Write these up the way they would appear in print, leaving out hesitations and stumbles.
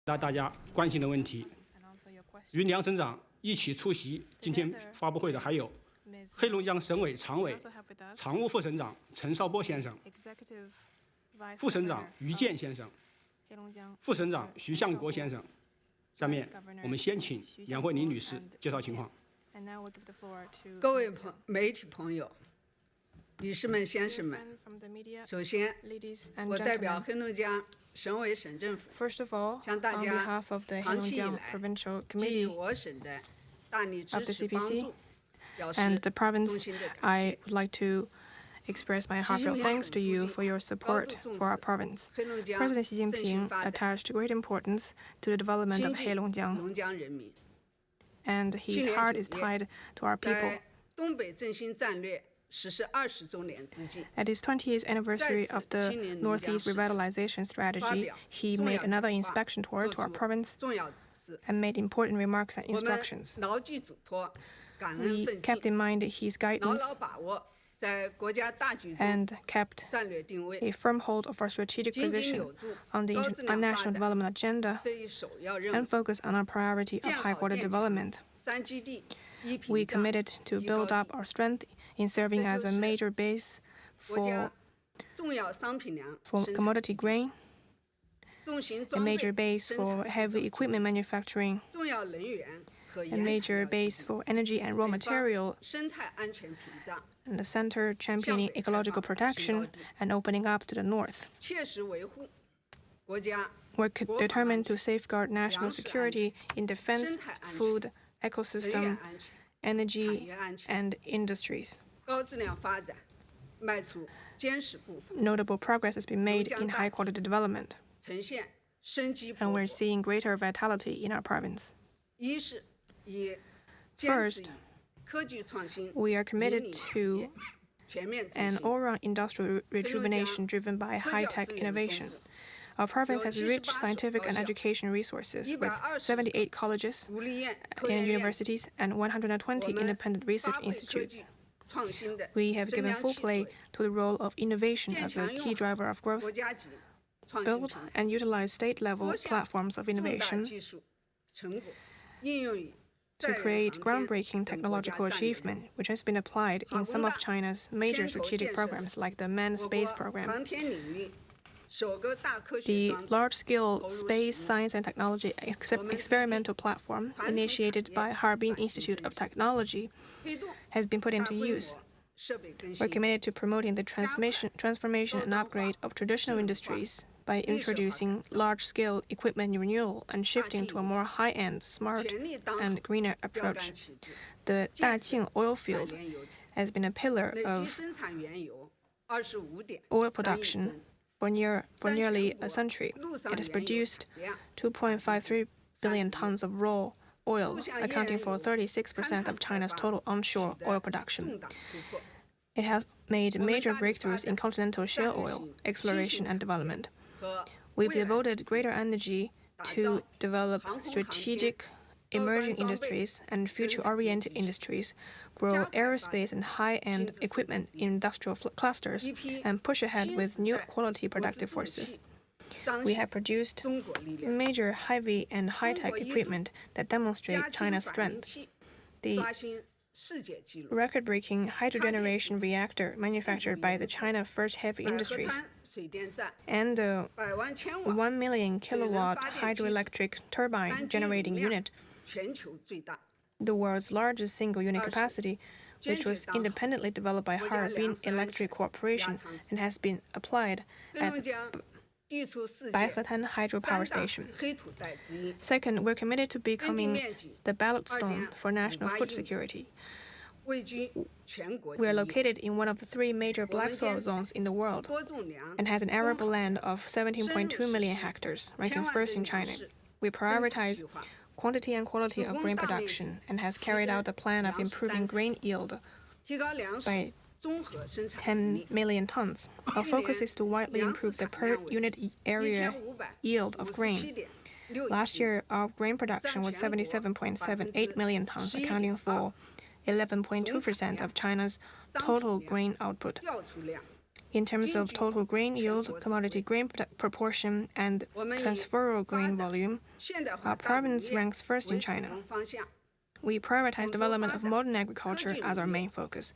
答大家关心的问题。与梁省长一起出席今天发布会的还有黑龙江省委常委、常务副省长陈少波先生、副省长于健先生、副省长徐向国先生。下面我们先请梁慧玲女士介绍情况。各位媒体朋友、女士们、先生们，首先，我代表黑龙江省委省政府向大家长期以来给予我省的大力支持帮助，表示 and the province, 衷心的感 I 谢。 would like to express my heartfelt thanks to you for your support for our province. President Xi Jinping attached great importance to the development of 龙 Heilongjiang, 江人民 and his heart is tied to our people. 在东北振兴战略实施20周年之际， At his 20th anniversary of the Northeast Revitalization Strategy, he made another inspection tour to our province 重要指示， and made important remarks and 我们 instructions. 牢记嘱托，感恩 We 奋 kept 进， in mind his 牢 guidance 牢把握在国家大局中 and kept 战略定位 a firm hold of our strategic 紧紧 position 有住 on the 高质量 national 发展 development agenda 这一首要任 and 务。 focus on our priority of 建 high 好 quality 建强 development. 3基地一 We 屏障 committed to 提 build 高 up our strength in serving as a major base 国家 for 重要商品粮 for 生产 commodity grain, 重型 a 装备 major base 生 for 产 heavy equipment manufacturing, 重要能源和 a 原材 major 料 base for energy and raw 北方 material, 生态安全屏障， and the center championing ecological protection and opening up to the north. 切实维护国家 We're determined to safeguard national security in defense, 生态安全 food, 能 ecosystem, 源安全、 energy, 产业安全、 and industries. 高质量发展迈出坚实步伐， Notable progress has been made in high quality development, 呈现生机勃 and we're 勃。 seeing greater vitality in our province. 一是以坚持 First, 以科技创新 we are 引 committed 领行 to 业全面振 an 兴。 all-round industrial rejuvenation driven by high-tech innovation. Our province has rich scientific and education resources with 78 colleges 武力院、科研 and 院 universities and 120 independent 发 research 挥科 institutes. 技创新的 We have 增 given 量 full 气 play 作 to the role of innovation 建 as a 强 key 用 driver of 好 growth, 国家级创新 build 平台， and utilize state-level 多项 platforms of 重大 innovation 技术成果应用于 to 载人 create 航天 groundbreaking 等国家 technological 战略任务 achievement, which has been applied in some of China's major strategic programs like the manned 我 space 国 program. 航天领域首个大科学 The 装置 large-scale space science and technology experimental platform initiated by Harbin Institute of Technology 推动 has been put 大 into 规 use. 模设备更 We're 新， committed to promoting the transformation and upgrade of traditional industries by introducing large-scale equipment renewal and shifting to a more high-end, smart, 全力当好 and greener 标杆 approach. 旗帜， The 建设 Daqing oil 产 field 原油 has been a pillar 累计 of 生产原油25.3 oil 亿 production 吨， for nearly 全国 a century. 陆上 It has 原油 produced 产量 2.53 billion tons of raw oil, 陆下 accounting for 页岩油 36% of China's 勘探 total onshore 取得 oil production. 重大突破。 It has made 我们 major 大力发 breakthroughs in 展 continental shale 战略 oil 性 新 exploration 兴 and 产业 development. 和 We've 未来 devoted greater energy 打 to 造 develop 航空航天 strategic 高端 emerging 装备 industries and 生产 future-oriented 能力 industries, grow 加快发 aerospace 展 and high-end 新自制 equipment 产业 in industrial clusters, 一批 and push ahead 新 with 时 new 代 quality 国之 productive 重 forces. 器，彰 We 显 have produced 中国力量， major heavy and high-tech 中国一族 equipment that 加 demonstrate 轻 China's 反应 strength. 器， The 刷新世界纪录。 record-breaking hydrogeneration reactor manufactured by the China First Heavy 百合 Industries 滩水电站 and the 100万千瓦 1 million kilowatt 发电机组 hydroelectric turbine 单机 generating 容量 unit, 全球最大， the world's largest single unit 20 capacity, which was 坚决当好 independently developed by 国家 Harbin 粮食安 Electric 全 Corporation 压舱石 and has been applied 黑 at 龙江地处世界 Baihetan Hydropower 三大 Station. 黑土带之一， Second, we're committed to 耕地 becoming 面积 the ballot stone for national 2.58 food 亿亩 security. 位居全国第 We are 一， located in one of the 3 major black 我们 soil 坚持 zones in the world 多种粮 and has an 综 arable 合 land of 17.2 million hectares, ranking 1000 first in 吨 China. 粮食 We 增产 prioritize 计划， quantity and quality of grain 主攻大面积 production and has carried out a plan of 提升 improving 粮食 grain yield 提高粮食 by 综合生产能 10 力。 million tons. Our focus is to widely improve the per unit area yield of grain. 1557.6 Last year, our grain production was 77.78 million tons, accounting for 11.2% of China's total grain output. 调出量 In terms of total grain yield, commodity grain proportion, and transferable grain volume, our province ranks first in China. We prioritize development of modern agriculture as our main focus.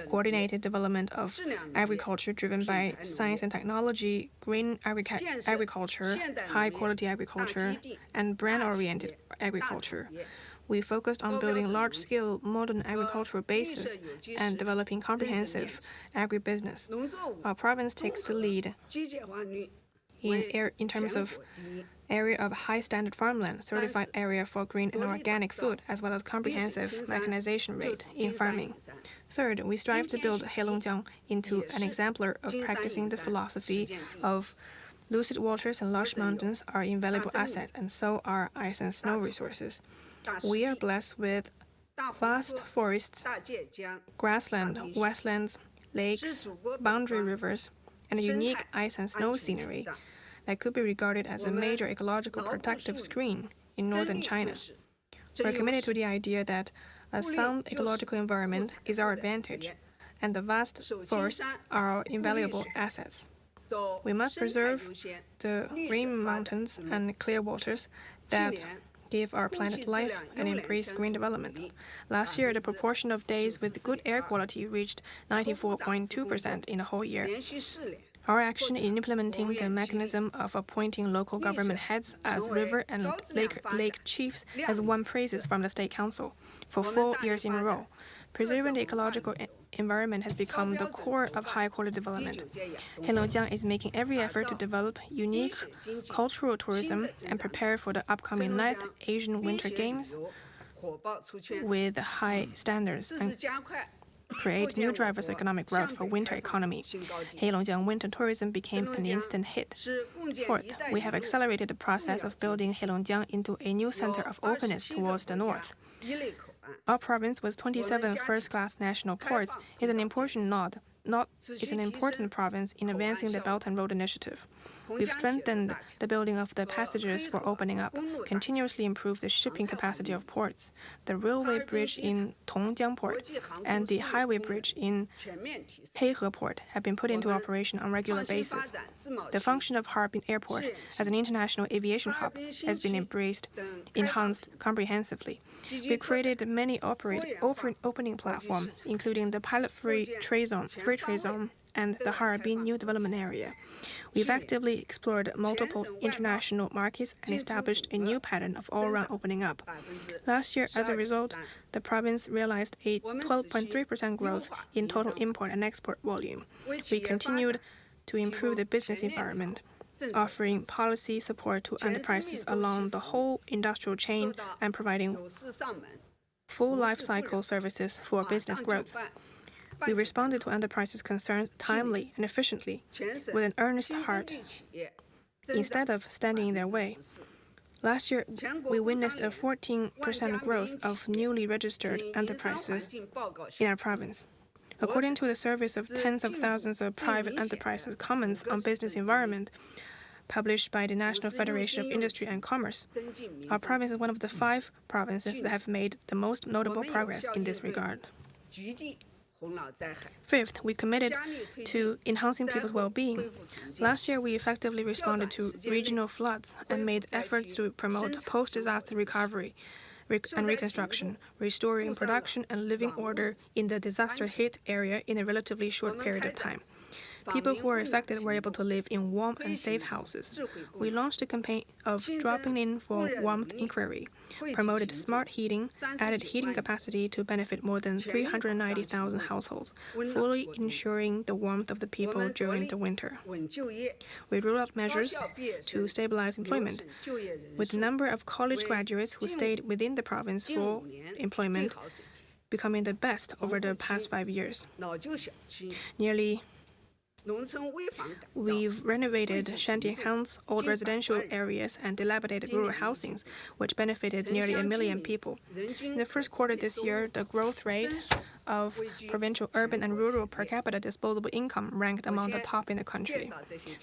Coordinated development of agriculture driven by science and technology, green agriculture, high-quality agriculture, and brand-oriented agriculture. We focused on building large-scale modern agricultural bases and developing comprehensive agribusiness. Our province takes the lead in terms of area of high-standard farmland, certified area for green and organic food, as well as comprehensive mechanization rate in farming. Third, we strive to build Heilongjiang into an exemplar of practicing the philosophy of lucid waters and lush mountains are invaluable assets, and so are ice and snow resources. We are blessed with vast forests, grassland, wetlands, lakes, boundary rivers, and a unique ice and snow scenery that could be regarded as a major ecological protective screen in northern China. We're committed to the idea that a sound ecological environment is our advantage, and the vast forests are our invaluable assets. We must preserve the green mountains and clear waters that give our planet life and embrace green development. Last year, the proportion of days with good air quality reached 94.2% in the whole year. Our action in implementing the mechanism of appointing local government heads as river and lake chiefs has won praises from the State Council for 4 years in a row. Preserving the ecological environment has become the core of high-quality development. Heilongjiang is making every effort to develop unique cultural tourism and prepare for the upcoming 9th Asian Winter Games with high standards and create new drivers of economic growth for winter economy. Heilongjiang winter tourism became an instant hit. Fourth, we have accelerated the process of building Heilongjiang into a new center of openness towards the north. Our province, with 27 first-class national ports, is an important province in advancing the Belt and Road Initiative. We've strengthened the building of the passages for opening up, continuously improved the shipping capacity of ports. The railway bridge in Tongjiang Port and the highway bridge in Heihe Port have been put into operation on a regular basis. The function of Harbin Airport as an international aviation hub has been enhanced comprehensively. We created many opening platforms, including the pilot-free trade zone, and the Harbin New Development Area. We've actively explored multiple international markets and established a new pattern of all-round opening up. Last year, as a result, the province realized a 12.3% growth in total import and export volume. We continued to improve the business environment, offering policy support to enterprises along the whole industrial chain and providing full life cycle services for business growth. We responded to enterprises' concerns timely and efficiently, with an earnest heart, instead of standing in their way. Last year, we witnessed a 14% growth of newly registered enterprises in our province. According to the surveys of tens of thousands of private enterprises' comments on business environment, published by the National Federation of Industry and Commerce, our province is one of the 5 provinces that have made the most notable progress in this regard. Fifth, we committed to enhancing people's well-being. Last year, we effectively responded to regional floods and made efforts to promote post-disaster recovery and reconstruction, restoring production and living order in the disaster-hit area in a relatively short period of time. People who were affected were able to live in warm and safe houses. We launched a campaign of dropping in for warmth inquiry, promoted smart heating, added heating capacity to benefit more than 390,000 households, fully ensuring the warmth of the people during the winter. We rolled out measures to stabilize employment, with the number of college graduates who stayed within the province for employment becoming the best over the past 5 years. We've renovated shanty towns, old residential areas, and dilapidated rural housings, which benefited nearly 1 million people. In the first quarter this year, the growth rate of provincial, urban, and rural per capita disposable income ranked among the top in the country.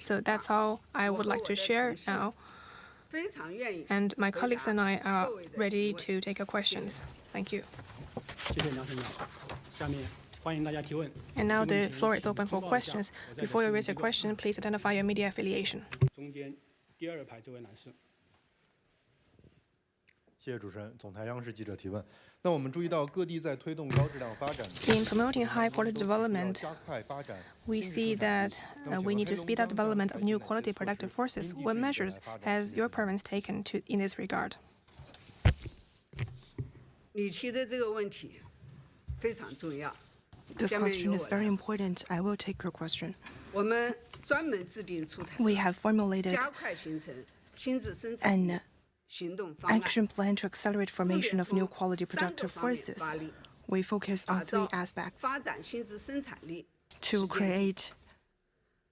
So that's all I would like to share now. And my colleagues and I are ready to take your questions. Thank you. 谢谢梁省长。下面 And now the floor is open for questions. Before you raise your question, please identify your media affiliation. 中间第二排这位男士。谢谢主持人。总台央视记者提问。那我们注意到各地在推动高质量发展。In promoting high-quality development, we see that we need to speed up development of new quality productive forces. What measures has your province taken in this regard? 你提的这个问题非常重要。 This question is very important. I will take your question. 我们专门制定出台 We have formulated 加快形成新质生产 an 行动方案。 action plan to accelerate formation of new quality productive forces. We focus on 3 aspects 发展新质生产力 to create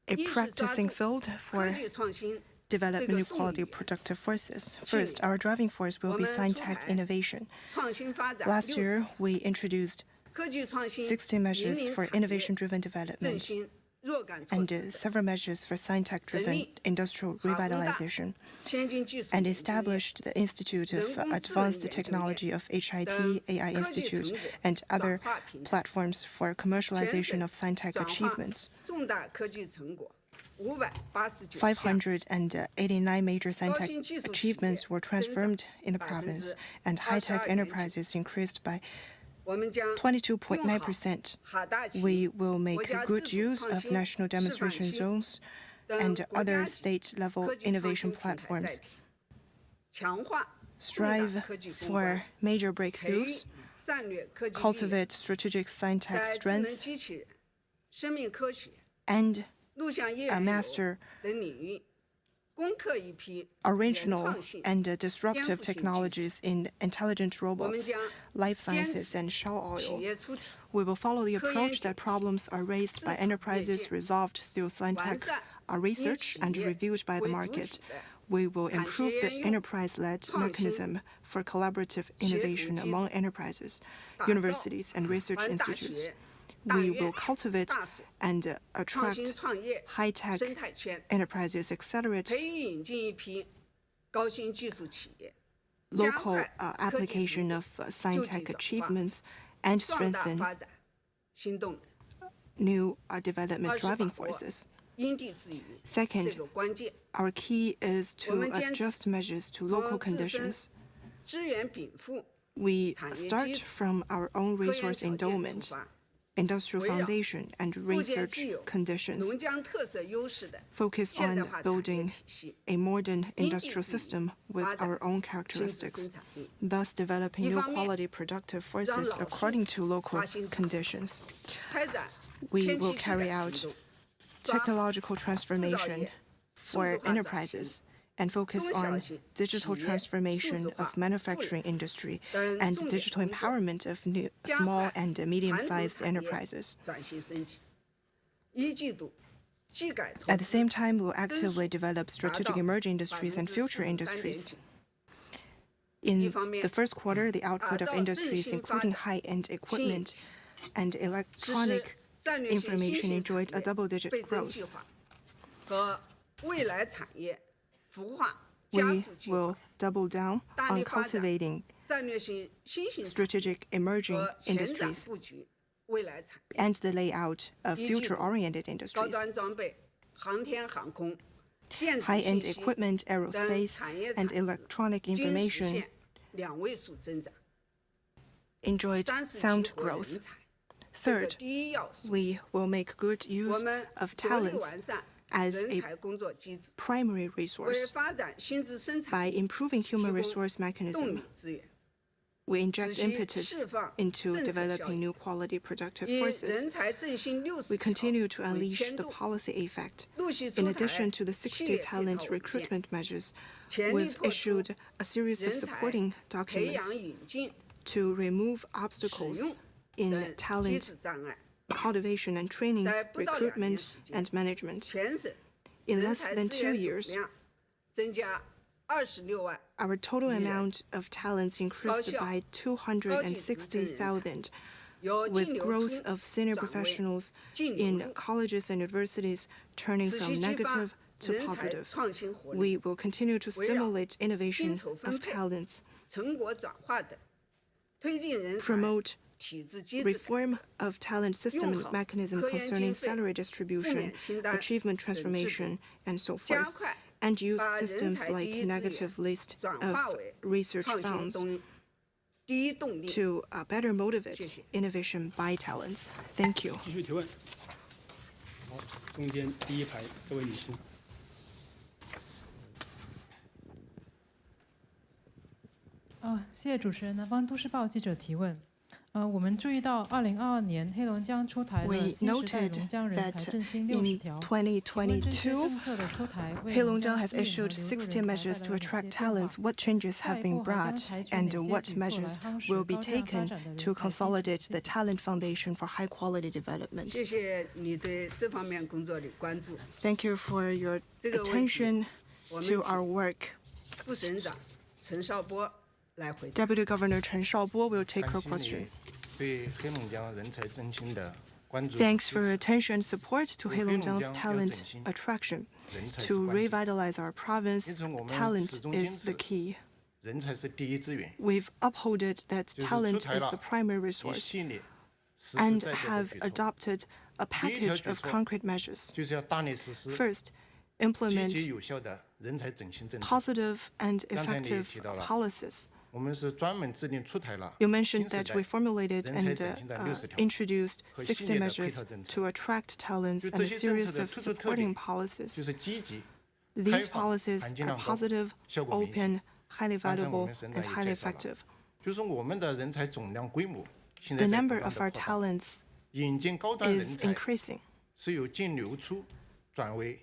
a practicing field 科 for 技创新 develop new quality productive forces. First, our driving force will be science-tech innovation. 创新发展 Last year, we introduced 科技创新 60 measures for 引领产业 innovation-driven 振 development 兴若干措 and 施 several measures for science-tech-driven industrial revitalization, 先进技术 and 研究院 established the Institute of Advanced Technology of HIT, AI Institute, and other platforms for commercialization of science-tech 转化 achievements. 重大科技成果589 589 major science-tech achievements were transformed in the province, and high-tech enterprises increased by 我们将 22.9%. 好大企 We 业 will make 国家 good 自主 use 创 of 新 national 示范 demonstration 区 zones 等 and 国家 other 级 state-level 科技创新 innovation 平台载 platforms. 体强化重大 Strive 科技攻 for 关 major 培育 breakthroughs, 战略科技力量 cultivate strategic science-tech 在智能 strength, 机器人、生命科学、 and 录像业 master 等领域攻克一批 original 原创性 and disruptive 颠覆性技术。 technologies in intelligent 我们 robots, 将 life 坚 sciences, 持 and shell 企 oil. 业出体 We will follow the 科研 approach 解 that problems are raised by 市场 enterprises 业界 resolved through 完 science-tech 善 research 以 and 企业 reviewed by the 为主 market. 体的 We will 产 improve 学 the 研用 enterprise-led 创新 mechanism for collaborative 协同 innovation 机 among 制 enterprises, 打造 universities, and research 环大 institutes. 学、大 We 院 will cultivate 大所 and 创新 attract 创业 high-tech 生态圈， enterprises, accelerate 培育引进一批高新技术企业， local 加快科技 application 成 of 果 science-tech 就地转化 achievements and 壮大 strengthen 发展新动能， new development 而是 driving 把握 forces. 因地制宜 Second, 这个关键， our key is to 我们坚持 adjust measures to local 从自身 conditions. 资源禀赋、 We 产业 start 基础 from our own 科研 resource 条件出 endowment, 发， industrial 围绕 foundation, and 构建 research 具有 conditions. 农疆特色优势的 Focus 现代 on 化产业 building 体系， a modern industrial 自己 system with 发展 our own 新质 characteristics, 生产力， thus developing 一 new 方面， quality productive 让 forces 老树 according to local 发新枝 conditions. 开展 We 天 will 气质 carry 改 out 行动，抓好 technological transformation for 数字化转型， enterprises and focus 中小 on 型 digital 企业 transformation 数字化 of manufacturing industry 等 and 重点 digital 工作， empowerment of new, 加 small 快 and 传统 medium-sized 产业 enterprises. 转型升级。一季度技改投 At the 资 same time, we'll actively develop strategic 达到 emerging industries and future 43.9%。 industries. In 一方面， the first quarter, the output 打 of 造 industries 振兴发 including 展 high-end 新 equipment and 实 electronic 施战略性新 information 型 enjoyed 产 a 业 double-digit 倍增 growth. 计划和未来产业孵化加 We 速计划 will double down 大 on 力发展 cultivating 战略性新型产业 strategic emerging 和前瞻 industries 布局未来产业。 and the layout of 一季度 future-oriented 高 industries. 端装备、航天航空、电子 High-end 信息 equipment, 等 aerospace, 产业 and 产值 electronic 均实 information 现2位数增长。 enjoyed 三是 sound 激活人 growth. 才，这个 Third, 第一要素， we will make good 我 use 们 of 着力 talents 完善 as 人 a 才工作机制， primary 为 resource. 发展新质生 By 产力 improving 提 human 供 resource 动 mechanism, 力资源， we inject 使其 impetus 释放 into 政策效 developing 应， new quality productive 以 forces. 人才振兴60 We 条 continue to 为 unleash 牵 the 动， policy effect. 陆续 In 出台 addition to the 系 60列配 talent 套文件， recruitment measures, 全力 we've 拓出 issued a series of 人才 supporting 培养 documents 引进 to remove 使 obstacles 用 in 等机 talent 制障碍， cultivation and training, 在不到2年 recruitment, 时间， and management. 全省 In 人 less 才 than 资 2源 years, 总量增加26万。 our total Yeah. amount of talents increased 高校、 by 260,000, 由 with 净流 growth 出 of senior 转为 professionals 净流 in 入， colleges and universities turning 持 from 续激发 negative to 人才 positive. 创新活力、 We will continue to 围绕 stimulate innovation 薪酬分 of 配、 talents, 成果转化等，推进人才 promote reform of talent system mechanism concerning salary distribution, achievement transformation, and so forth, and use systems like negative list of research funds to better motivate innovation by talents. Thank you. 继续提问。好，中间第一排这位女士。谢谢主持人。南方都市报记者提问。我们注意到2022年黑龙江出台了新时代龙江人才振兴60条。2022, Heilongjiang has issued 60 measures to attract talents. What changes have been brought, and what measures will be taken to consolidate the talent foundation for high-quality development? 谢谢你对这方面工作的关注。 Thank you for your attention to our work. 副省长陈少波来回答。 Deputy Governor Chen Shaobo will take her question. 对黑龙江人才振兴的关注。 Thanks for your attention and support to Heilongjiang's talent attraction. To revitalize our province, talent is the key. 人才是第一资源。 We've upheld that talent is the primary resource and have adopted a package of concrete measures. 就是要大力实施 First, 积 implement 极有效的人才振兴政策。 positive and effective policies. 我们是专门制定出台了 You 新 mentioned 时 that 代 we formulated 人才 and 振兴的60条。 introduced 和系 60列的配 measures 套政策。 to attract talents 就 and 这 a 些政 series 策的 of 特殊特 supporting 点 policies. 就是积极、 These 开放、 policies 含金 are 量高、 positive, 效果明显。 open, highly 刚才我 valuable, 们省 and 长 highly 也介绍了 effective. 就是说我们的人才总量规模现 The 在在不 number 断 of 地 our 扩大， talents 引进高端人 is 才 increasing. 是由净流出转为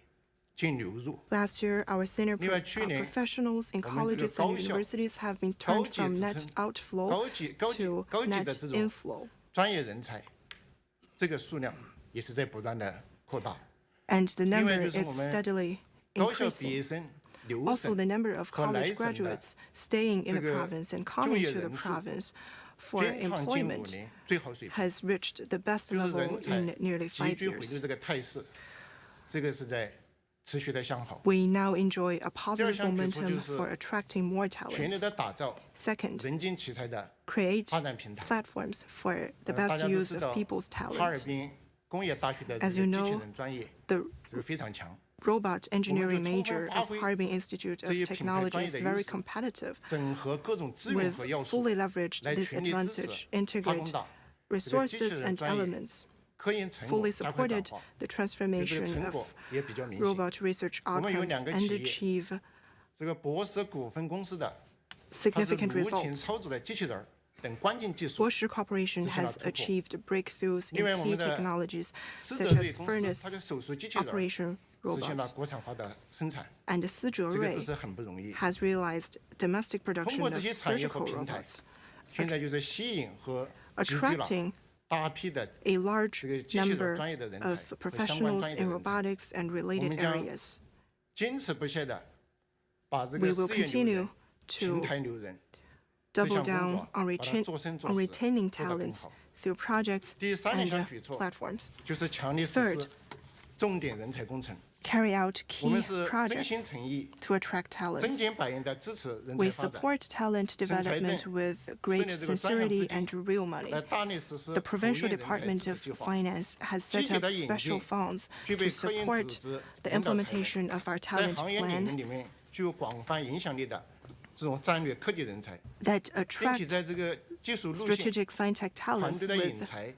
净流入。 Last year, our senior 另外，去年 professionals in 我们这个 colleges and 高校、 universities have been 高 turned 级 from 职 net 称、 outflow 高级 to 的 net 这种 inflow. 专业人才，这个数量也是在不断的扩大。 And the 另外 number 就是 is 我们 steadily 高校毕 increasing. 业生留 Also, 省 the number of 和来 college 省的 graduates staying in the 这个 province and 就 coming 业 to the 人数 province for 均创近5 employment 年最好水平， has reached the best 就是 level 人才 in nearly 急 5 剧回流 years. 这个态势，这个是在持续的向好。 We now enjoy a 第二 positive 项举措 momentum 就是 for attracting more 全力 talents. 的打造 Second, 人精奇才的 create 发展平台。 platforms for the 大 best 家都 use 知 of 道， people's 哈尔 talent. 滨工业大学的 As 这 you 个机器 know, 人专业 The 这个非常强， robot engineering 我们就充分 major 发 of 挥 Harbin Institute 这 of 些品牌 Technology 专业 is 的优 very 势， competitive. 整合各种资源 We've 和要素 fully leveraged 来 this 全力支 advantage, 持化 integrate 工大 resources and elements, 科研成 fully 果大快展 supported 化， the 就这个 transformation 成 of 果也比较明显。 robot research 我们有 outcomes 2个 and 企业， achieve 这个博时股份公司的，它是 significant 无情 results. 操作的机器人儿等关键技术。 Bosch Corporation 实现了 has 突破。 achieved breakthroughs 另外， in 我 key 们的 technologies 思 such 哲瑞 as 公司， furnace 它的手术机器人儿 operation 实现了 robots, 国产化的生产， and Sizhou 这个都 Ray 是很不容易。 has realized domestic 通 production 过 of 这些产业和 surgical 平台 robots, 现在就是吸引和集聚了 attracting 大批的 a large 这个机器人 number 专业的人才 of 和相关 professionals 专业 in 的人才， robotics and related 我们将 areas. 坚持不懈的把这 We 个 will 事业留 continue 人、平 to 台留人 double 这项工 down 作 on, 把它做深做 on 实， retaining 做得更 talents 好。 through projects 第三 and 项举措 platforms. 就是强力实 Third 施重点人才工程， Carry out 我 key 们是真心 projects 诚意、 to attract 真 talents. 金白银的支持人 We 才发展， support talent development with great 设立这个专项 sincerity 资金 and real money. 来大力实施 The 普 Provincial 遍人才 Department 支 of 持计划， Finance has 积 set 极 up 的引 special 进 funds 具 to 备科研组 support 织 the 领导才能， implementation of our 在 talent 行业领域 plan 里面具有广泛影响力的这种战略科技人才， that 并且 attract 在这个技术路线、 strategic scientific 团 talents 队的引 with 才、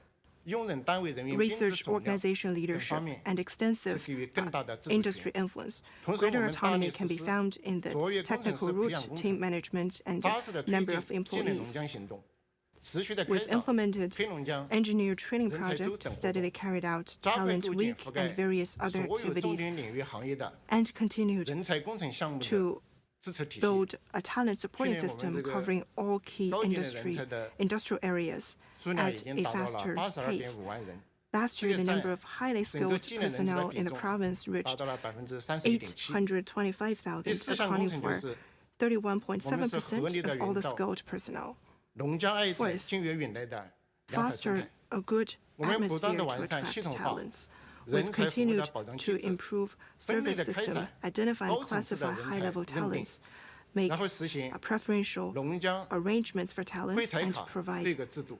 用人单位人员编制 research 总量 organization 等 leadership 方面 and 是 extensive 给予更大的自主 industry 权。 influence. 同时，我 Greater 们大 autonomy 力 can 实 be 施 found in the 卓越工程 technical 师培 route, 养工 team 程， management, and 扎实的推 number 进 of 建立龙 employees. 江行动，持续的开 We've 展 implemented 黑龙江 engineer training 人才周 project, 等活 steadily 动， carried out 加快 talent 构建 week 覆盖 and various other 所有重 activities, 点领域行业的 and continued 人才工程项目的 to 支持体系。 build a talent supporting 去年我们 system 这个 covering all key 高级的人才的 industrial areas 数量已 at 经 a 达到了 faster pace. 82.5万人， Last 这 year, 个 the 在 number of highly 整个 skilled 技能人才的 personnel 比 in the 重 province 达 reached 到了31.7%。 825,000, 第四项工 accounting 程就 for 是 31.7% of all the skilled personnel. 龙江爱才 Fourth, 近月引来的良好生 Foster 态。 a good 我们不断 atmosphere 地 to 完善 attract 系统化 talents. 人 We've 才服务 continued 的保障 to 机制， improve 分类 service 的开 system, 展 identify and 高层次的 classify 人才 high-level 任命， talents, make 然后实行 preferential 龙江 arrangements for 会 talents, 财 and 卡这 provide 个制度，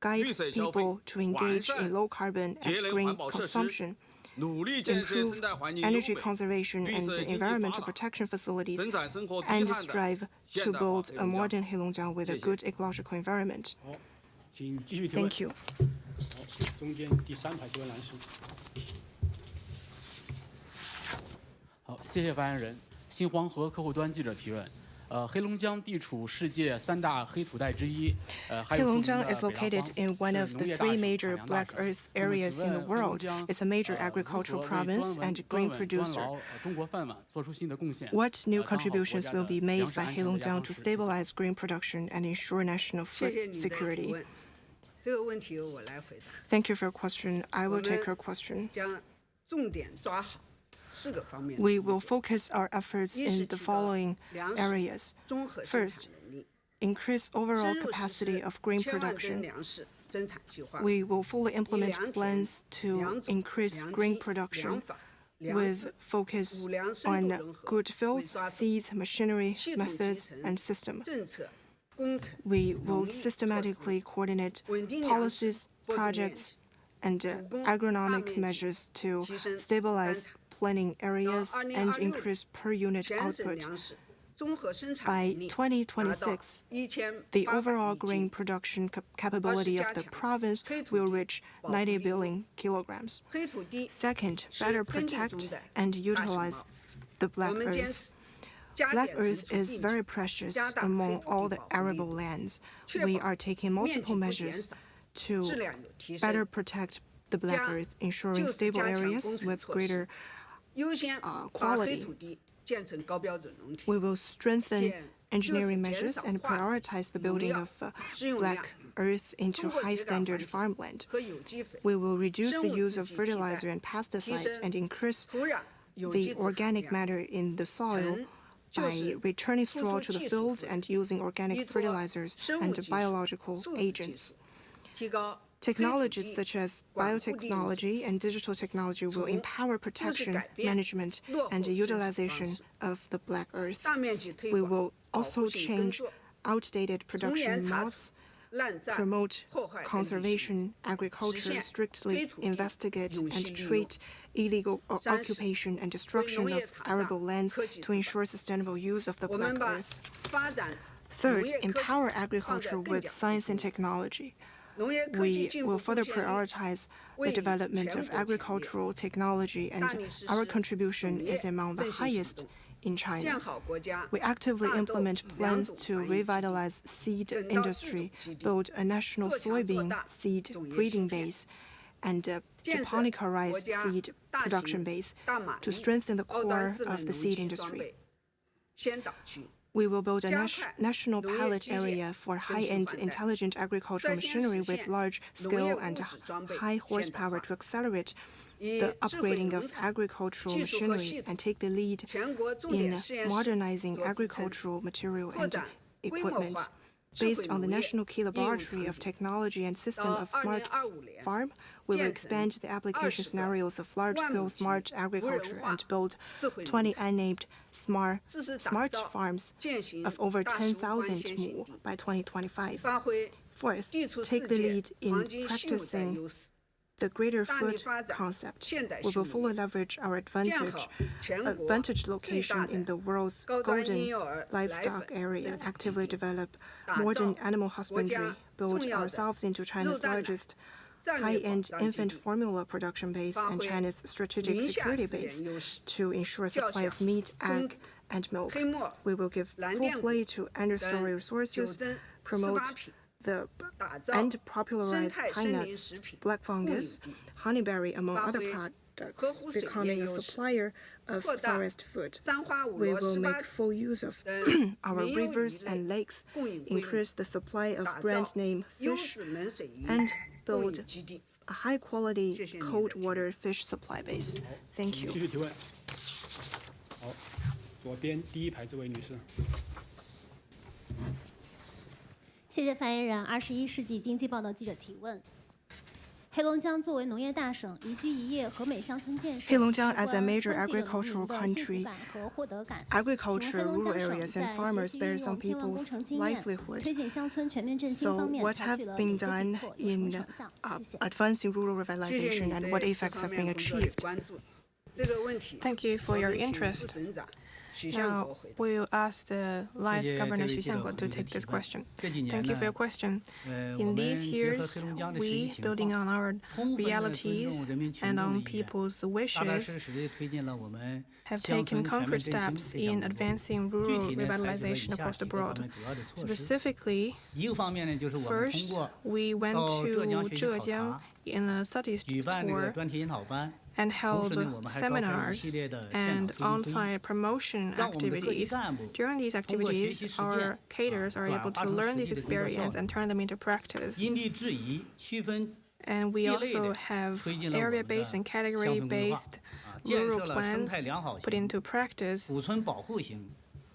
guide people to engage in low carbon and green consumption, improve energy conservation and environmental protection facilities, and strive to build a modern Heilongjiang with a good ecological environment. Thank you. 中间第3排这位男士。好，谢谢发言人。新黄河客户端记者提问。黑龙江地处世界3大黑土带之一。Heilongjiang is located in one of the 3 major black earth areas in the world. It's a major agricultural province and grain producer. What new contributions will be made by Heilongjiang to stabilize grain production and ensure national food security? Thank you for your question. I will take your question. We will focus our efforts in the following areas. First, increase overall capacity of grain production. We will fully implement plans to increase grain production with focus on good fields, seeds, machinery, methods, and systems. We will systematically coordinate policies, projects, and agronomic measures to stabilize planting areas and increase per unit output. By 2026, the overall grain production capability of the province will reach 90 billion kilograms. Second, better protect and utilize the black earth. Black earth is very precious among all the arable lands. We are taking multiple measures to better protect the black earth, ensuring stable areas with greater quality. We will strengthen engineering measures and prioritize the building of black earth into high-standard farmland. We will reduce the use of fertilizer and pesticides and increase the organic matter in the soil by returning straw to the field and using organic fertilizers and biological agents. Technologies such as biotechnology and digital technology will empower protection, management, and utilization of the black earth. We will also change outdated production modes, promote conservation agriculture, strictly investigate and treat illegal occupation and destruction of arable lands to ensure sustainable use of the black earth. Third, empower agriculture with science and technology. We will further prioritize the development of agricultural technology, and our contribution is among the highest in China. We actively implement plans to revitalize seed industry, build a national soybean seed breeding base, and japonicized seed production base to strengthen the core of the seed industry. We will build a national pilot area for high-end intelligent agricultural machinery with large scale and high horsepower to accelerate the upgrading of agricultural machinery and take the lead in modernizing agricultural material and equipment. Based on the National Key Laboratory of Technology and System of Smart Farm, we will expand the application scenarios of large-scale smart agriculture and build 20 unnamed smart farms of over 10,000 mu by 2025. Fourth, take the lead in practicing the greater food concept. We will fully leverage our advantage location in the world's golden livestock area, actively develop modern animal husbandry, build ourselves into China's largest high-end infant formula production base and China's strategic security base to ensure supply of meat, egg, and milk. We will give full play to understory resources, promote and popularize pine nuts, black fungus, honeyberry, among other products, becoming a supplier of forest food. We will make full use of our rivers and lakes, increase the supply of brand name fish, and build a high-quality cold water fish supply base. Thank you. 继续提问。好，左边第1排这位女士。谢谢发言人。21世纪经济报道记者提问：黑龙江作为农业大省，宜居宜业和美乡村建设。 Heilongjiang as a major agricultural country, agriculture, rural areas, and farmers bear some people's livelihood. So, what have been done in advancing rural revitalization, and what effects have been achieved? Thank you for your interest. Now, we'll ask the Vice Governor Xu Xiangguo to take this question. Thank you for your question. In these years, we, building on our realities and on people's wishes, have taken concrete steps in advancing rural revitalization across the board. Specifically, first, we went to Zhejiang in a studies tour and held seminars and on-site promotion activities. During these activities, our cadres are able to learn this experience and turn them into practice. And we also have area-based and category-based rural plans put into practice.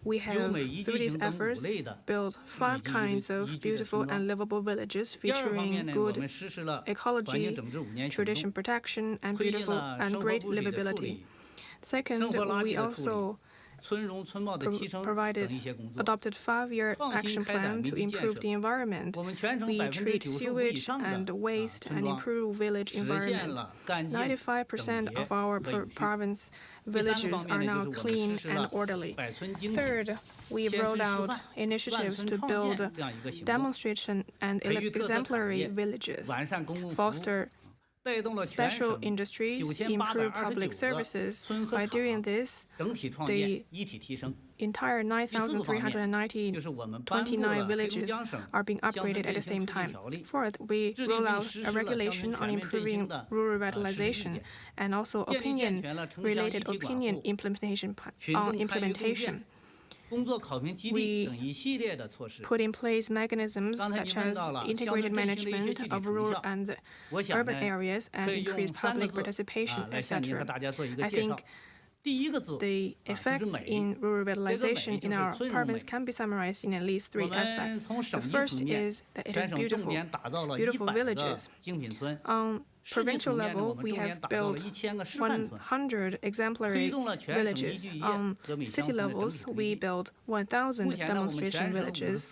We have, through these efforts, built 5 kinds of beautiful and livable villages featuring good ecology, tradition protection, and beautiful and great livability. Second, we also adopted 5-year action plan to improve the environment. We treat sewage and waste and improve village environment. 95% of our province villages are now clean and orderly. Third, we rolled out initiatives to build demonstration and exemplary villages, foster special industries, improve public services. By doing this, the entire 9,329 villages are being upgraded at the same time. Fourth, we roll out a regulation on improving rural revitalization and also opinion-related opinion implementation. We put in place mechanisms such as integrated management of rural and urban areas and increased public participation, etc. I think the effects in rural revitalization in our province can be summarized in at least 3 aspects. The first is that it is beautiful villages. On provincial level, we have built 100 exemplary villages. On city levels, we built 1,000 demonstration villages,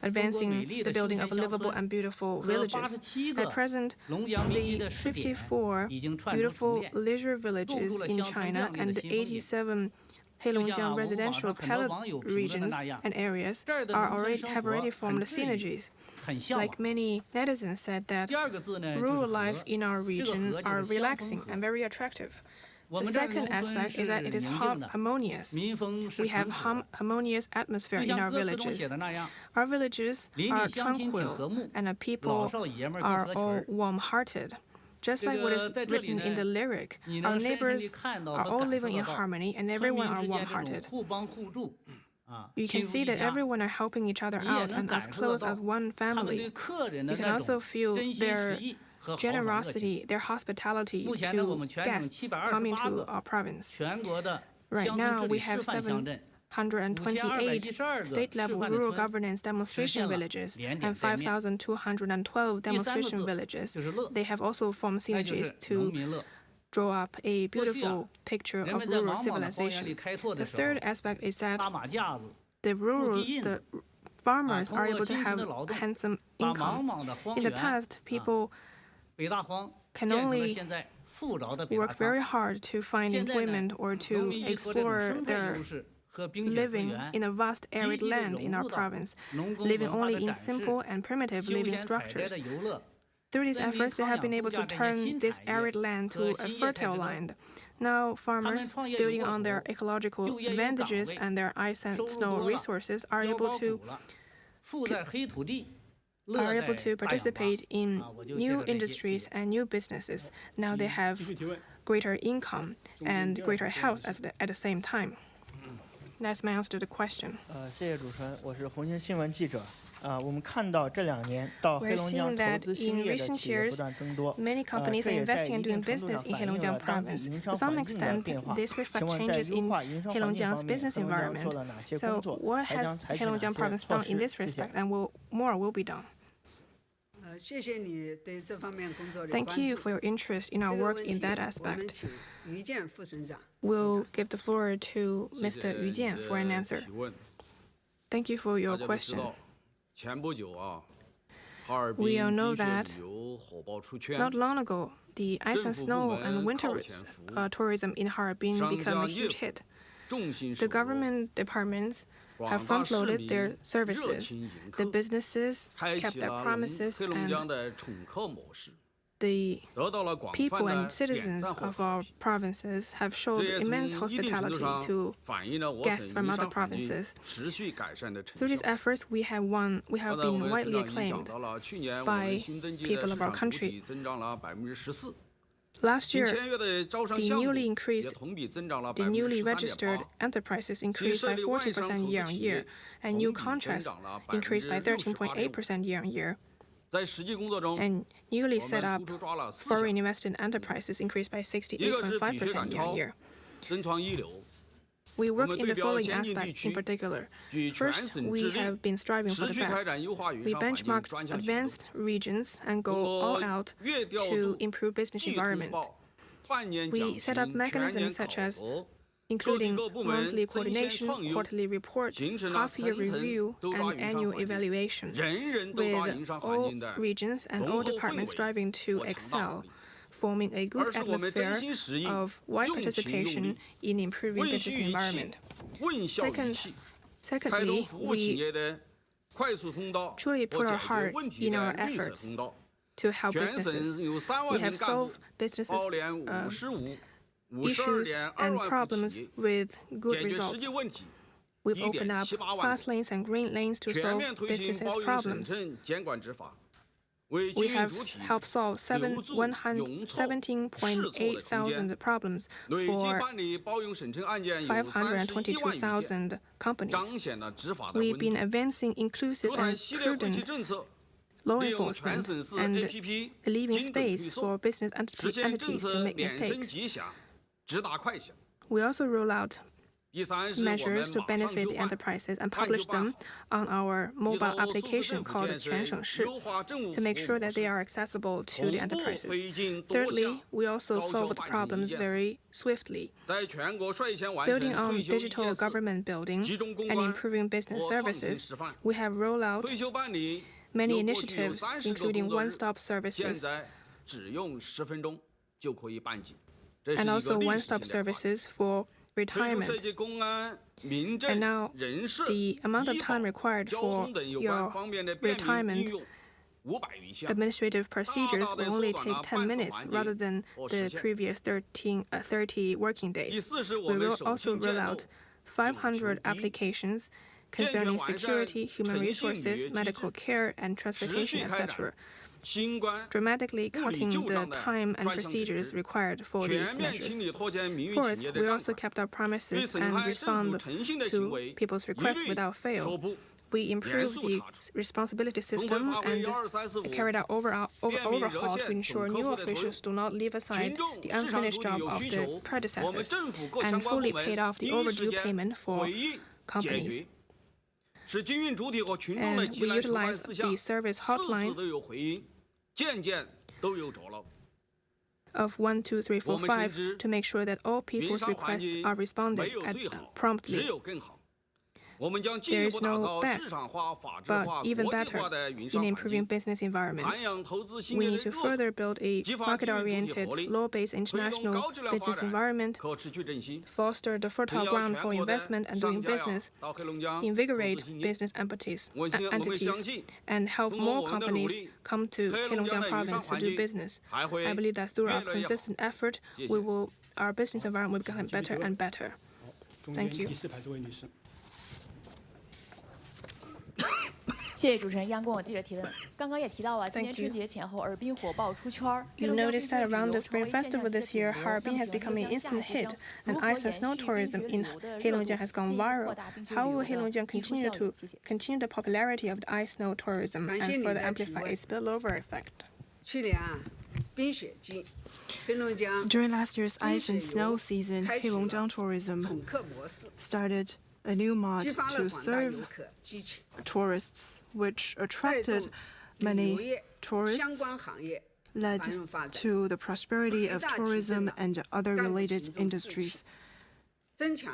advancing the building of livable and beautiful villages. At present, the 54 beautiful leisure villages in China and the 87 Heilongjiang residential palette regions and areas have already formed synergies. Like many netizens said that rural life in our region are relaxing and very attractive. The second aspect is that it is harmonious. We have harmonious atmosphere in our villages. Our villages are tranquil and the people are all warm-hearted. Just like what is written in the lyric, our neighbors are all living in harmony and everyone are warm-hearted. You can see that everyone are helping each other out and as close as one family. You can also feel their generosity, their hospitality to guests coming to our province. Right now, we have 728 state-level rural governance demonstration villages and 5,212 demonstration villages. They have also formed synergies to draw up a beautiful picture of rural civilization. The third aspect is that the farmers are able to have a handsome income. In the past, people can only work very hard to find employment or to explore their living in a vast arid land in our province, living only in simple and primitive living structures. Through these efforts, they have been able to turn this arid land to a fertile land. Now, farmers, building on their ecological advantages and their ice and snow resources, are able to participate in new industries and new businesses. Now they have greater income and greater health at the same time. That's my answer to the question. We're seeing that in recent years, many companies are investing and doing business in Heilongjiang province. To some extent, this reflects changes in Heilongjiang's business environment. So what has Heilongjiang province done in this respect, and more will be done? Thank you for your interest in our work in that aspect. We'll give the floor to Mr. Yu Jian for an answer. Thank you for your question. We all know that not long ago, the ice and snow and winter tourism in Harbin became a huge hit. The government departments have front-loaded their services. The businesses kept their promises, and the people and citizens of our provinces have showed immense hospitality to guests from other provinces. Through these efforts, we have been widely acclaimed by people of our country. Last year, the newly registered enterprises increased by 14% year-on-year, and new contracts increased by 13.8% year-on-year. And newly set up foreign invested enterprises increased by 68.5% year-on-year. We work in the following aspects in particular. First, we have been striving for the best. We benchmarked advanced regions and go all out to improve business environment. We set up mechanisms such as including monthly coordination, quarterly report, half-year review, and annual evaluation, with all regions and all departments striving to excel, forming a good atmosphere of wide participation in improving business environment. Secondly, we truly put our heart in our efforts to help businesses. We have solved businesses' issues and problems with good results. We've opened up fast lanes and green lanes to solve businesses' problems. We have helped solve 17.8 thousand problems for 522,000 companies. We've been advancing inclusive and prudent law enforcement and leaving space for business entities to make mistakes. We also roll out measures to benefit the enterprises and publish them on our mobile application called 全省市 to make sure that they are accessible to the enterprises. Thirdly, we also solved problems very swiftly. Building on digital government building and improving business services, we have rolled out many initiatives, including one-stop services and also one-stop services for retirement. And now, the amount of time required for your retirement administrative procedures will only take 10 minutes rather than the previous 30 working days. We will also roll out 500 applications concerning security, human resources, medical care, and transportation, etc., dramatically cutting the time and procedures required for these measures. Fourth, we also kept our promises and respond to people's requests without fail. We improved the responsibility system and carried out overhaul to ensure new officials do not leave aside the unfinished job of their predecessors and fully paid off the overdue payment for companies. And we utilized the service hotline of 12345 to make sure that all people's requests are responded promptly. There is no best, but even better in improving business environment. We need to further build a market-oriented, law-based international business environment, foster the fertile ground for investment and doing business, invigorate business entities, and help more companies come to Heilongjiang Province to do business. I believe that through our consistent effort, our business environment will become better and better. Thank you. 谢谢主持人央公有记者提问。刚刚也提到了，今年春节前后，尔滨火爆出圈。You noticed that around the Spring Festival this year, Harbin has become an instant hit, and ice and snow tourism in Heilongjiang has gone viral. How will Heilongjiang continue the popularity of the ice snow tourism and further amplify its spillover effect? During last year's ice and snow season, Heilongjiang tourism started a new mod to serve tourists, which attracted many tourists, led to the prosperity of tourism and other related industries,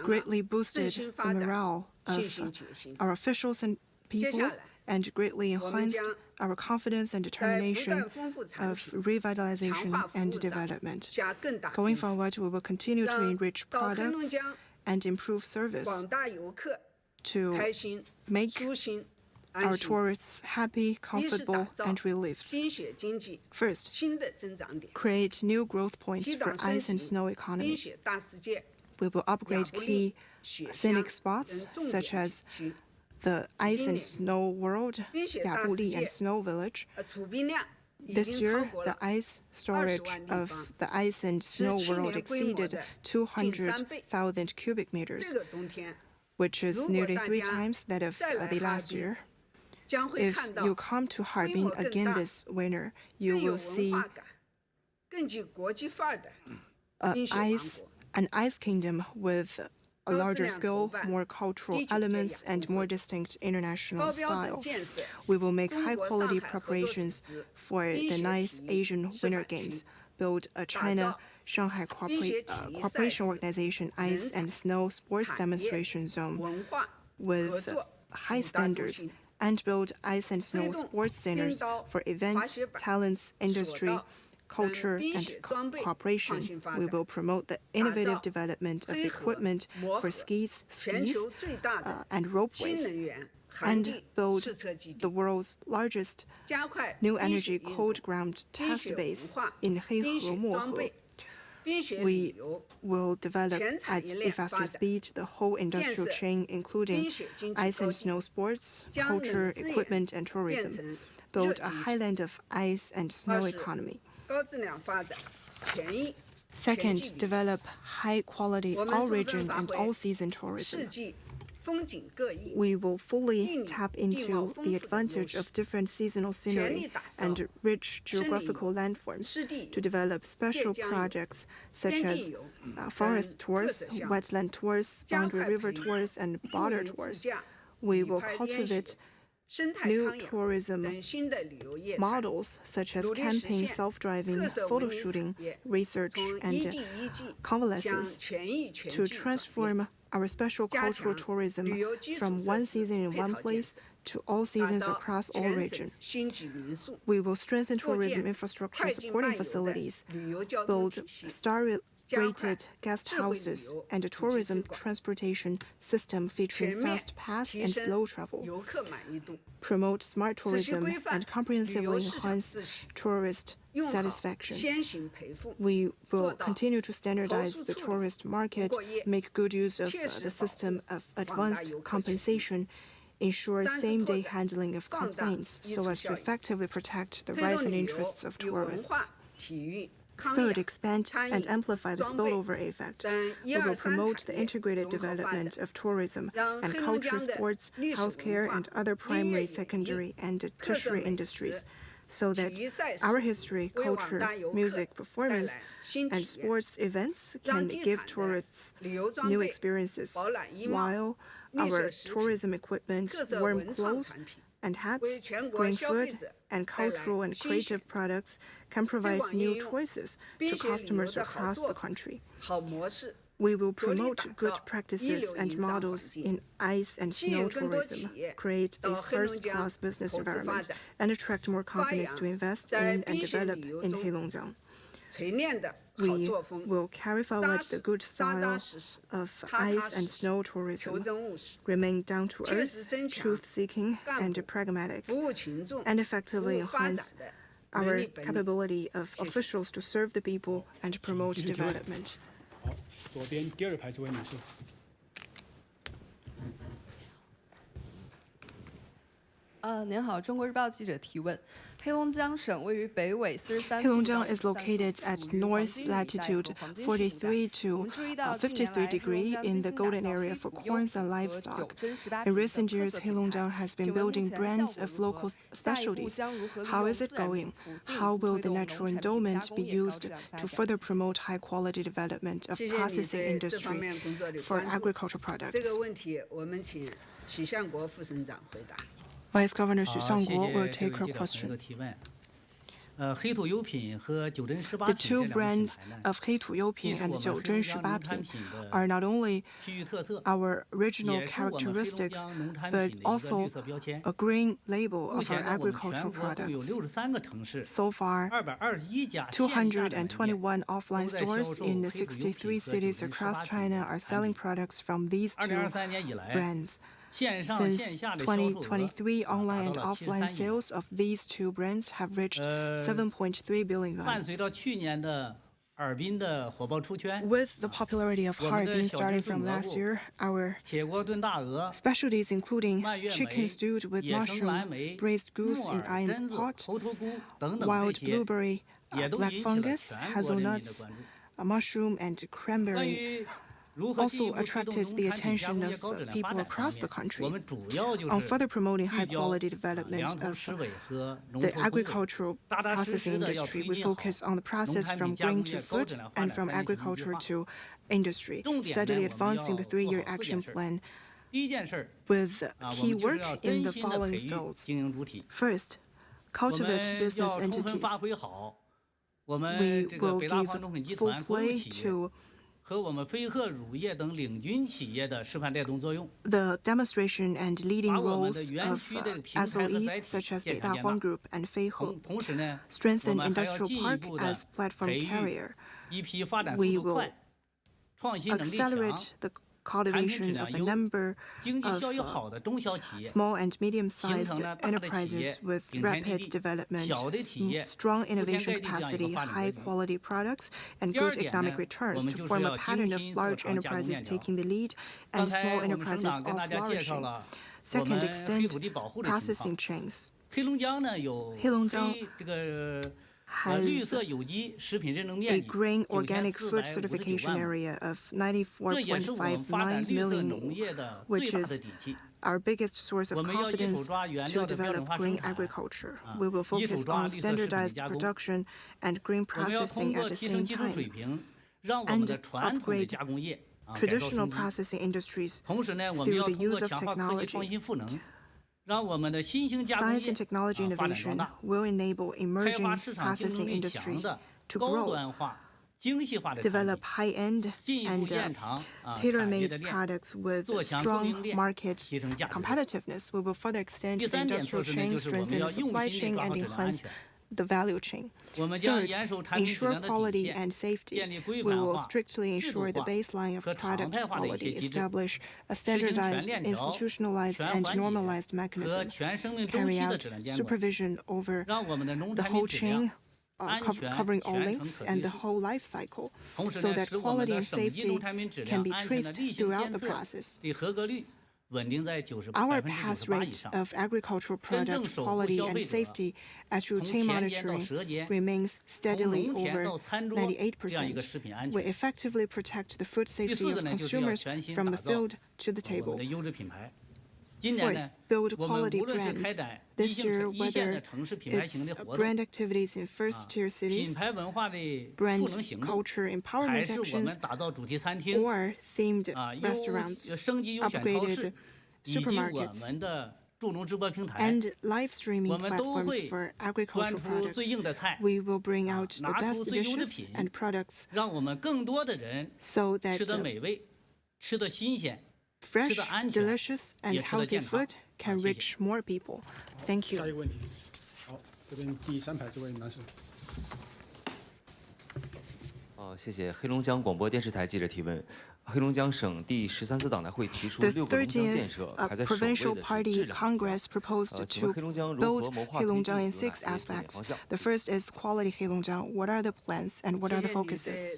greatly boosted the morale of our officials and people, and greatly enhanced our confidence and determination of revitalization and development. Going forward, we will continue to enrich products and improve service to make our tourists happy, comfortable, and relieved. First, create new growth points for ice and snow economy. We will upgrade key scenic spots such as the Ice and Snow World, Yabuli and Snow Village. This year, the ice storage of the Ice and Snow World exceeded 200,000 cubic meters, which is nearly 3 times that of the last year. If you come to Harbin again this winter, you will see an ice kingdom with a larger scale, more cultural elements, and more distinct international style. We will make high-quality preparations for the 9th Asian Winter Games, build a China-Shanghai Cooperation Organization Ice and Snow Sports Demonstration Zone with high standards, and build ice and snow sports centers for events, talents, industry, culture, and cooperation. We will promote the innovative development of equipment for skis, and ropeways, and build the world's largest new energy cold ground test base in Heihe. We will develop at a faster speed the whole industrial chain, including ice and snow sports, culture, equipment, and tourism. Build a highland of ice and snow economy. Second, develop high-quality all-region and all-season tourism. We will fully tap into the advantage of different seasonal scenery and rich geographical landforms to develop special projects such as forest tours, wetland tours, boundary river tours, and border tours. We will cultivate new tourism models such as camping, self-driving, photo shooting, research, and convalescence to transform our special cultural tourism from one season in one place to all seasons across all regions. We will strengthen tourism infrastructure supporting facilities, build star-rated guest houses, and a tourism transportation system featuring fast pass and slow travel. Promote smart tourism and comprehensively enhance tourist satisfaction. We will continue to standardize the tourist market, make good use of the system of advanced compensation, ensure same-day handling of complaints so as to effectively protect the rights and interests of tourists. Third, expand and amplify the spillover effect. We will promote the integrated development of tourism and culture, sports, healthcare, and other primary, secondary, and tertiary industries, so that our history, culture, music, performance, and sports events can give tourists new experiences, while our tourism equipment, warm clothes, and hats, green food, and cultural and creative products can provide new choices to customers across the country. We will promote good practices and models in ice and snow tourism, create a first-class business environment, and attract more companies to invest in and develop in Heilongjiang. We will carry forward the good style of ice and snow tourism, remain down-to-earth, truth-seeking, and pragmatic, and effectively enhance our capability of officials to serve the people and promote development. 左边第2排这位女士。您好，中国日报记者提问。黑龙江省位于北纬43度。 Heilongjiang is located at north latitude 43 to 53 degree in the golden area for corns and livestock. In recent years, Heilongjiang has been building brands of local specialties. How is it going? How will the natural endowment be used to further promote high-quality development of processing industry for agricultural products? Vice Governor Xu Xiangguo will take her question. The two brands of 黑土优品 and 九真十八品 are not only our original characteristics, but also a green label of our agricultural products. So far, 221 offline stores in the 63 cities across China are selling products from these two brands. Since 2023, online and offline sales of these two brands have reached 7.3 billion yuan. With the popularity of Harbin starting from last year, our specialties including chicken stewed with mushroom, braised goose in iron pot, wild blueberry, black fungus, hazelnuts, mushroom, and cranberry also attracted the attention of people across the country. On further promoting high-quality development of the agricultural processing industry, we focus on the process from grain to food and from agriculture to industry, steadily advancing the 3-year action plan with key work in the following fields. First, cultivate business entities. We will give full play to the demonstration and leading roles of SOEs such as Beidahuang Group and Feihe. Strengthen industrial park as platform carrier. We will accelerate the cultivation of a number of small and medium-sized enterprises with rapid development, strong innovation capacity, high-quality products, and good economic returns to form a pattern of large enterprises taking the lead and small enterprises all flourishing. Second, extend processing chains. Heilongjiang has a grain organic food certification area of 94.59 million, which is our biggest source of confidence to develop green agriculture. We will focus on standardized production and green processing at the same time, and upgrade traditional processing industries through the use of technology. Science and technology innovation will enable emerging processing industry to grow, develop high-end and tailor-made products with strong market competitiveness. We will further extend the industrial chain, strengthen the supply chain, and enhance the value chain. Third, ensure quality and safety. We will strictly ensure the baseline of product quality, establish a standardized, institutionalized, and normalized mechanism, carry out supervision over the whole chain, covering all links and the whole life cycle, so that quality and safety can be traced throughout the process. Our pass rate of agricultural product quality and safety at routine monitoring remains steadily over 98%. We effectively protect the food safety of consumers from the field to the table. Fourth, build quality brands. This year, whether it's brand activities in first-tier cities, brand culture empowerment actions, or themed restaurants, upgraded supermarkets, and live streaming platforms for agricultural products, we will bring out the best dishes and products so that fresh, delicious, and healthy food can reach more people. Thank you. 下一个问题，好，这边第3排这位男士。谢谢。黑龙江广播电视台记者提问。黑龙江省第13次党代会提出6个龙江建设，排在首位的是 Party Congress proposed to build Heilongjiang in 6 aspects. The first is quality Heilongjiang. What are the plans and what are the focuses?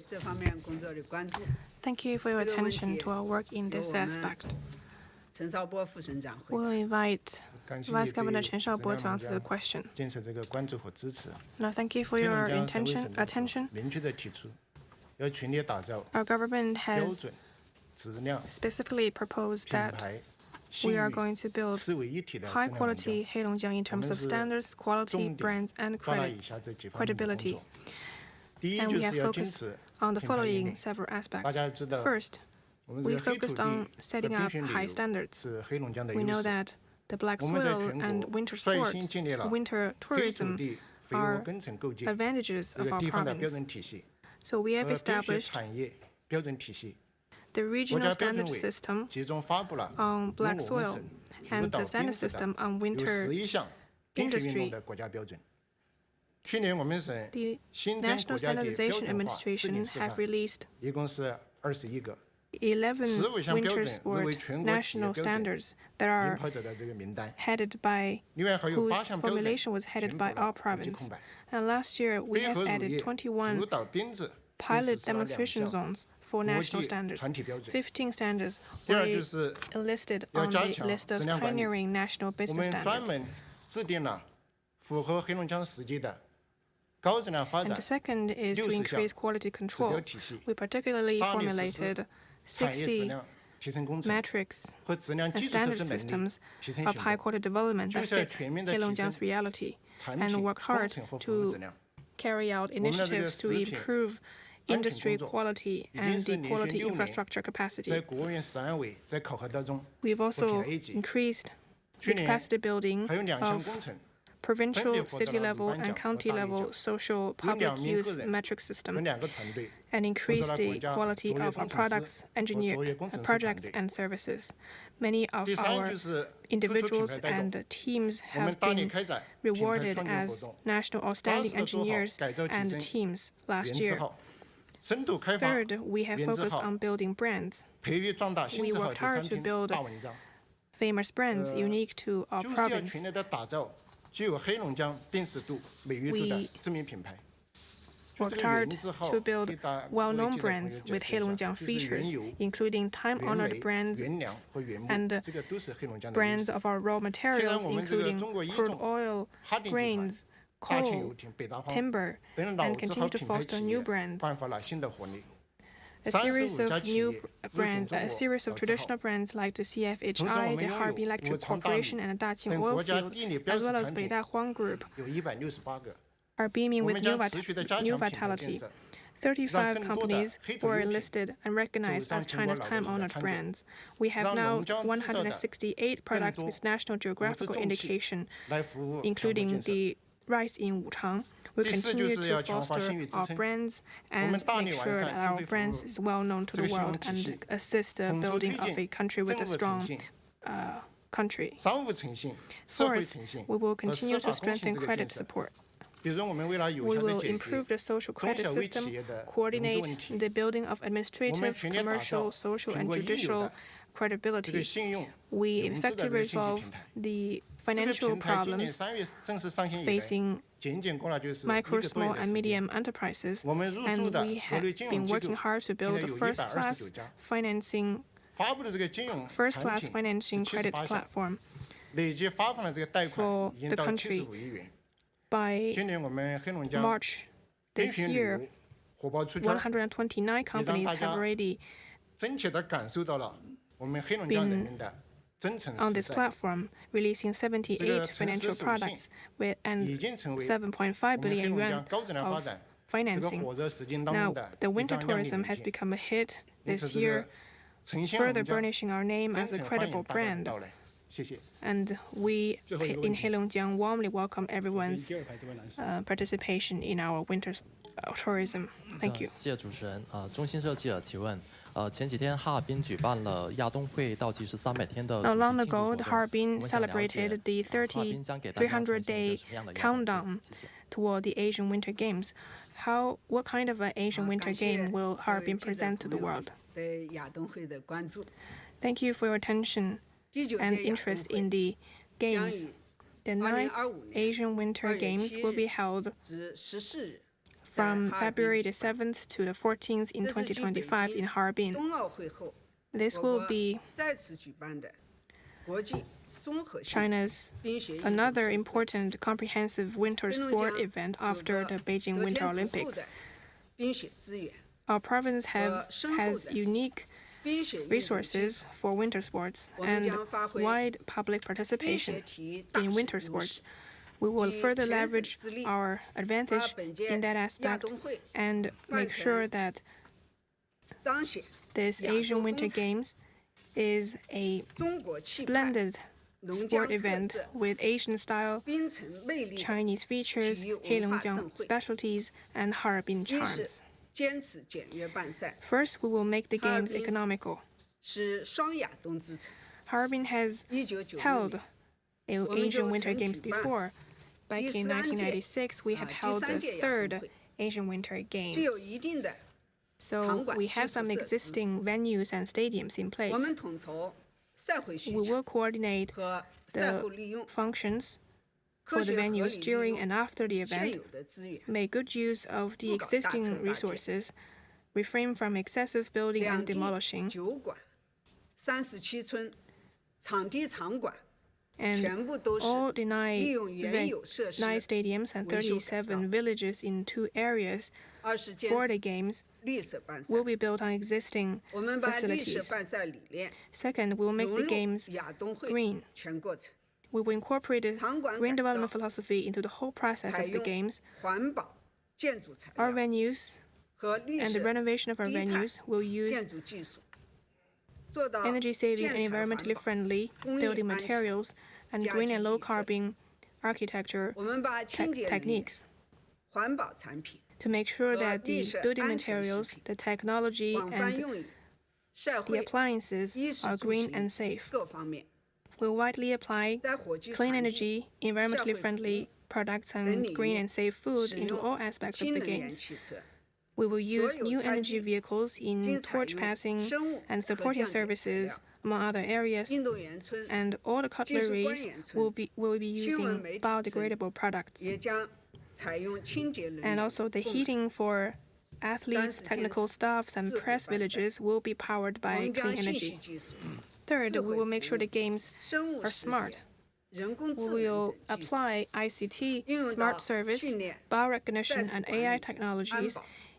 Thank you for your attention to our work in this aspect. We'll invite Vice Governor Chen Shaobo to answer the question. 建设这个关注和支持。 Now, thank you for your attention. 明确地提出，要全力打造 Our government 标 has 准、质量、 specifically proposed 品 that 牌、 we are going to build 四位一体的 high 质量目标 quality Heilongjiang in terms of standards, quality, brands, and 抓了以下这几方面的工 credibility. 作。第一 And 就 we have 是要坚 focused 持 on the 品牌引 following 领。 several 大 aspects. 家知道， First, 我们 we 这个黑土 focused 地 on 的 setting 必 up 须旅 high 游 standards. 是黑龙江的 We 优 know 势。 that the black 我们在 soil 全 and 国 winter 率 sports, 先建立了 winter 黑土 tourism 地 are advantages of our province. So we have established the regional standard system on black soil and the standard system on winter industry. The National Standardization Administration have released 11 winter sport national standards that are headed by, whose formulation was headed by our province. And last year, we have added 21 pilot demonstration zones for national standards. 15 standards were listed on the list of pioneering national business standards. And the second is to increase quality control. We particularly formulated 60 metrics and standard systems of high-quality development that fit Heilongjiang's reality, and worked hard to carry out initiatives to improve industry quality and the quality infrastructure capacity. We've also increased the capacity building of provincial, city-level, and county-level social public use metric system, and increase the quality of our products, projects, and services. Many of our individuals and teams have been rewarded as national outstanding engineers and teams last year. Third, we have focused on building brands. We worked hard to build famous brands unique to our province. We worked hard to build well-known brands with Heilongjiang features, including time-honored brands and brands of our raw materials, including crude oil, grains, coal, timber, and continue to foster new brands. A series of traditional brands like the CFHI, the Harbin Electric Corporation, and the Daqing Oilfield, as well as Beida Huang Group, are beaming with new vitality. 35 companies were listed and recognized as China's time-honored brands. We have now 168 products with national geographical indication, including the rice in Wuchang. We continue to foster our brands and make sure that our brands is well known to the world and assist the building of a country with a strong country. Fourth, we will continue to strengthen credit support. We will improve the social credit system, coordinate the building of administrative, commercial, social, and judicial credibility. We effectively resolve the financial problems facing micro, small, and medium enterprises, and we have been working hard to build a first-class financing credit platform for the country. By March this year, 129 companies have already been on this platform, releasing 78 financial products and 7.5 billion yuan of financing. Now, the winter tourism has become a hit this year, further burnishing our name as a credible brand. And we in Heilongjiang warmly welcome everyone's participation in our winter tourism. Thank you. 谢谢主持人。中新社记者提问。前几天哈尔滨举办了亚冬会倒计时300天的。Long ago, Harbin celebrated the 300-day countdown toward the Asian Winter Games. What kind of an Asian Winter Game will Harbin present to the world? Thank you for your attention and interest in the Games. The 9th Asian Winter Games will be held from February the 7th to the 14th in 2025 in Harbin. This will be China's another important comprehensive winter sport event after the Beijing Winter Olympics. Our province has unique resources for winter sports and wide public participation in winter sports. We will further leverage our advantage in that aspect and make sure that this Asian Winter Games is a splendid sport event with Asian-style Chinese features, Heilongjiang specialties, and Harbin charms. First, we will make the games economical. Harbin has held Asian Winter Games before. Back in 1996, we have held the third Asian Winter Game. So we have some existing venues and stadiums in place. We will coordinate the functions for the venues during and after the event, make good use of the existing resources, refrain from excessive building and demolishing, and all the nine stadiums and 37 villages in 2 areas for the games will be built on existing facilities. Second, we will make the games green. We will incorporate the green development philosophy into the whole process of the games. Our venues and the renovation of our venues will use energy-saving and environmentally friendly building materials and green and low-carbon architecture techniques to make sure that the building materials, the technology, and the appliances are green and safe. We'll widely apply clean energy, environmentally friendly products, and green and safe food into all aspects of the games. We will use new energy vehicles in torch passing and supporting services, among other areas, and all the cutleries will be using biodegradable products. And also the heating for athletes, technical staffs, and press villages will be powered by clean energy. Third, we will make sure the games are smart. We will apply ICT, smart service, biorecognition, and AI technologies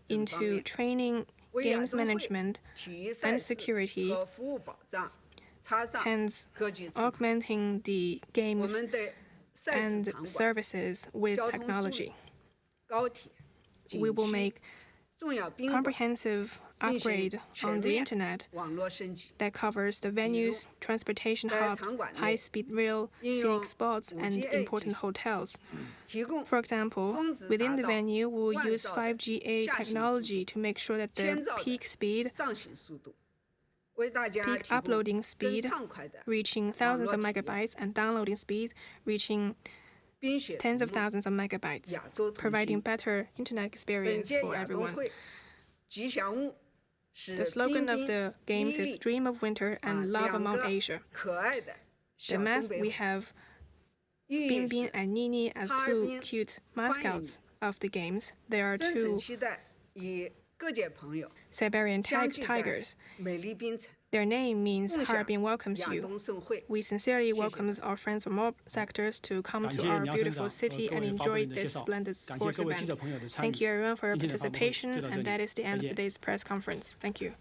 into training, games management, and security, hence augmenting the games and services with technology. We will make comprehensive upgrade on the internet that covers the venues, transportation hubs, high-speed rail, scenic spots, and important hotels. For example, within the venue, we will use 5G technology to make sure that the peak uploading speed reaching thousands of megabytes and downloading speed reaching tens of thousands of megabytes, providing better internet experience for everyone. The slogan of the games is Dream of Winter and Love Among Asia. The masks, we have Bin Bin and Nini as 2 cute mascots of the games. There are 2 Siberian tigers. Their name means Harbin welcomes you. We sincerely welcome our friends from all sectors to come to our beautiful city and enjoy this splendid sports event. Thank you everyone for your participation, and that is the end of today's press conference. Thank you.